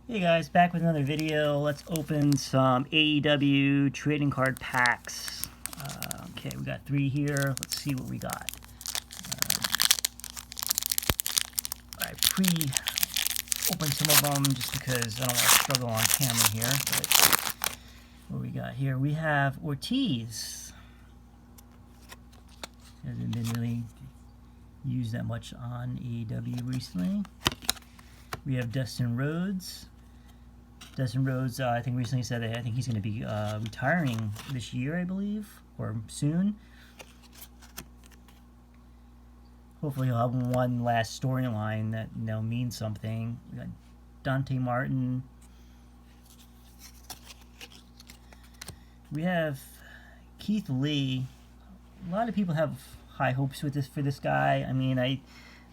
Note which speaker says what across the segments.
Speaker 1: Hey guys, back with another video. Let's open some AEW trading card packs. Okay, we got 3 here. Let's see what we got. I pre-opened some of them just because I don't want to struggle on camera here. But what we got here? We have Ortiz. Hasn't been really used that much on AEW recently. We have Dustin Rhodes. Dustin Rhodes, I think recently said that I think he's going to be retiring this year, I believe, or soon. Hopefully he'll have one last storyline that means something. We got Dante Martin. We have Keith Lee. A lot of people have high hopes with this guy. I mean, I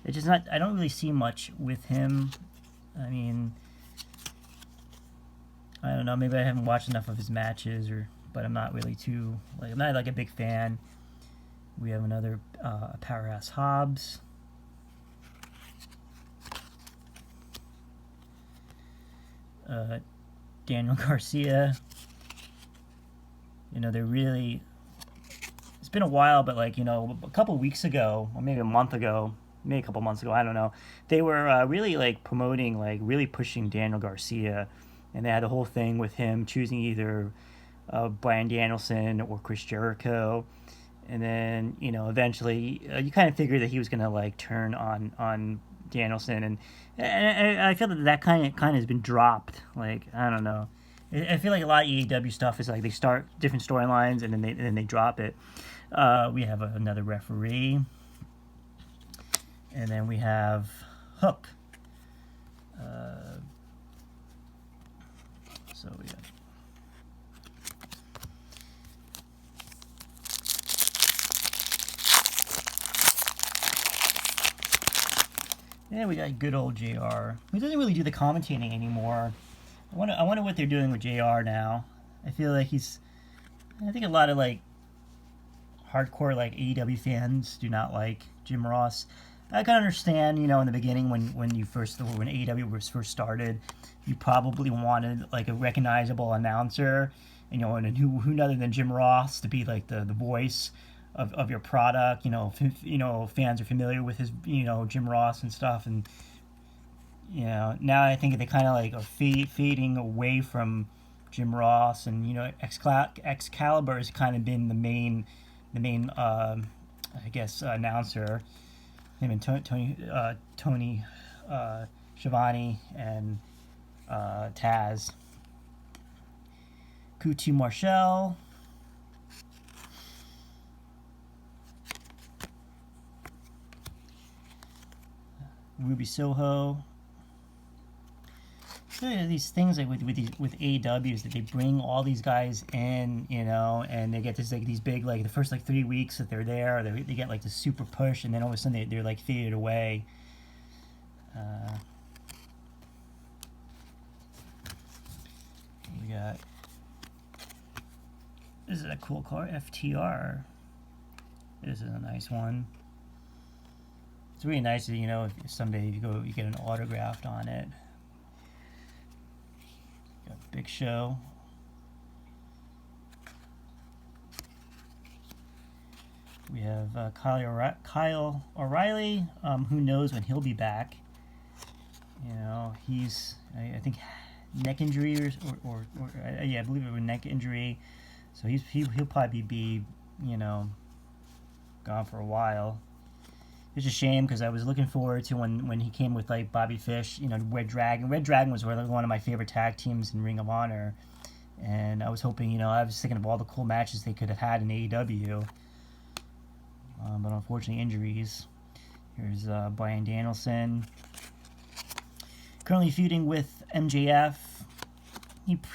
Speaker 1: don't really see much with him. I mean, I don't know, maybe I haven't watched enough of his matches, but I'm not really I'm not like a big fan. We have another Powerhouse Hobbs. Daniel Garcia. They're really, it's been a while, but a couple weeks ago, or maybe a month ago, maybe a couple months ago, I don't know, they were really promoting, really pushing Daniel Garcia. And they had the whole thing with him choosing either Bryan Danielson or Chris Jericho. And then, eventually you kind of figured that he was going to turn on Danielson. And I feel that kind of has been dropped. I don't know. I feel like a lot of AEW stuff is they start different storylines and then they drop it. We have another referee. And then we have Hook. So we got we got good old JR. He doesn't really do the commentating anymore. I wonder what they're doing with JR now. I feel like I think a lot of hardcore AEW fans do not like Jim Ross. I can understand, in the beginning when AEW was first started, you probably wanted a recognizable announcer, and who other than Jim Ross to be the voice of your product. Fans are familiar with his Jim Ross and stuff, and now I think they kind of are fading away from Jim Ross, and Excalibur has kind of been the main I guess announcer. Him and Tony Schiavone and Taz. QT Marshall. Ruby Soho. So these things with AEW is that they bring all these guys in, and they get this these big the first 3 weeks that they're there, they get the super push, and then all of a sudden they're faded away. We got, this is a cool card, FTR. This is a nice one. It's really nice that if someday you get an autographed on it. Got Big Show. We have Kyle O'Reilly. Who knows when he'll be back? He's I think neck injury or yeah, I believe it was neck injury. So he'll probably be gone for a while. It's a shame because I was looking forward to when he came with Bobby Fish, Red Dragon. Red Dragon was one of my favorite tag teams in Ring of Honor, and I was hoping, I was thinking of all the cool matches they could have had in AEW, but unfortunately injuries. Here's Bryan Danielson, currently feuding with MJF.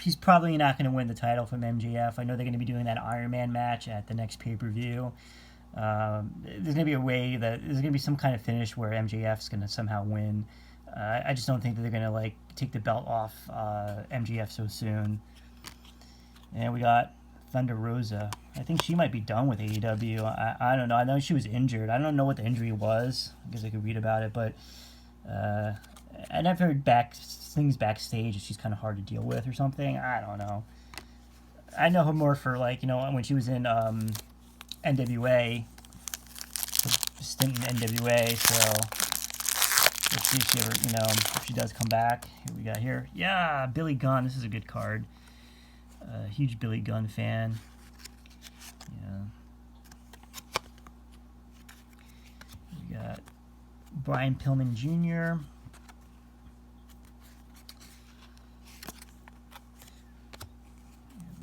Speaker 1: He's probably not going to win the title from MJF. I know they're going to be doing that Iron Man match at the next pay-per-view. There's going to be a way that there's going to be some kind of finish where MJF's going to somehow win. I just don't think that they're going to take the belt off MJF so soon. And we got Thunder Rosa. I think she might be done with AEW. I don't know. I know she was injured. I don't know what the injury was. I guess I could read about it, but And I've heard things backstage that she's kind of hard to deal with or something. I don't know. I know her more for like, you know, when she was in NWA, stint in NWA. So let's see if she ever, you know, if she does come back. Here we got here. Yeah, Billy Gunn. This is a good card. Huge Billy Gunn fan. Yeah. We got Brian Pillman Jr.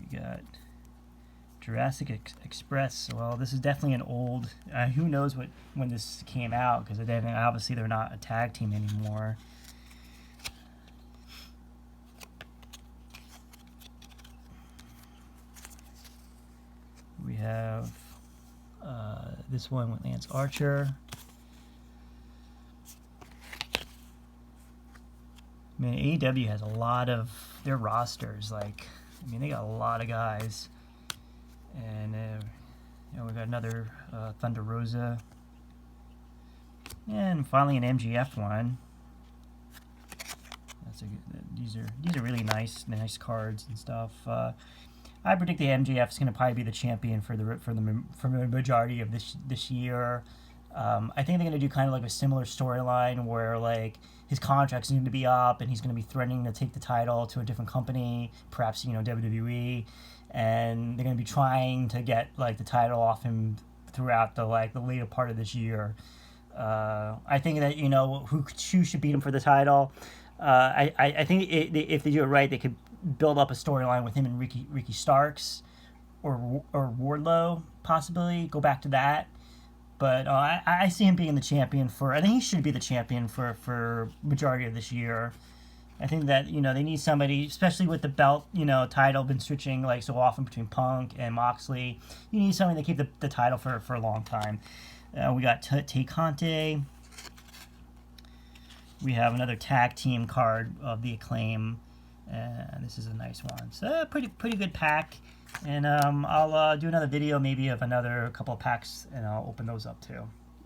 Speaker 1: We got Jurassic Express. Well, this is definitely an old. Who knows when this came out, because obviously they're not a tag team anymore. We have this one with Lance Archer. I mean, AEW has a lot of their rosters. Like, I mean, they got a lot of guys. And you know, we got another Thunder Rosa, and finally an MGF one. These are really nice cards and stuff. I predict the MJF is going to probably be the champion for the majority of this year. I think they're going to do kind of like a similar storyline where like his contract's going to be up and he's going to be threatening to take the title to a different company, perhaps, you know, WWE, and they're going to be trying to get like the title off him throughout the later part of this year. I think that, you know, who should beat him for the title. I think if they do it right, they could build up a storyline with him and Ricky Starks or Wardlow, possibly go back to that. But I see him being the champion I think he should be the champion for majority of this year. I think that, you know, they need somebody, especially with the belt, you know, title been switching like so often between Punk and Moxley. You need somebody to keep the title for a long time. We got Tay Conte. We have another tag team card of the Acclaim. This is a nice one. So pretty good pack. And I'll do another video maybe of another couple of packs, and I'll open those up too.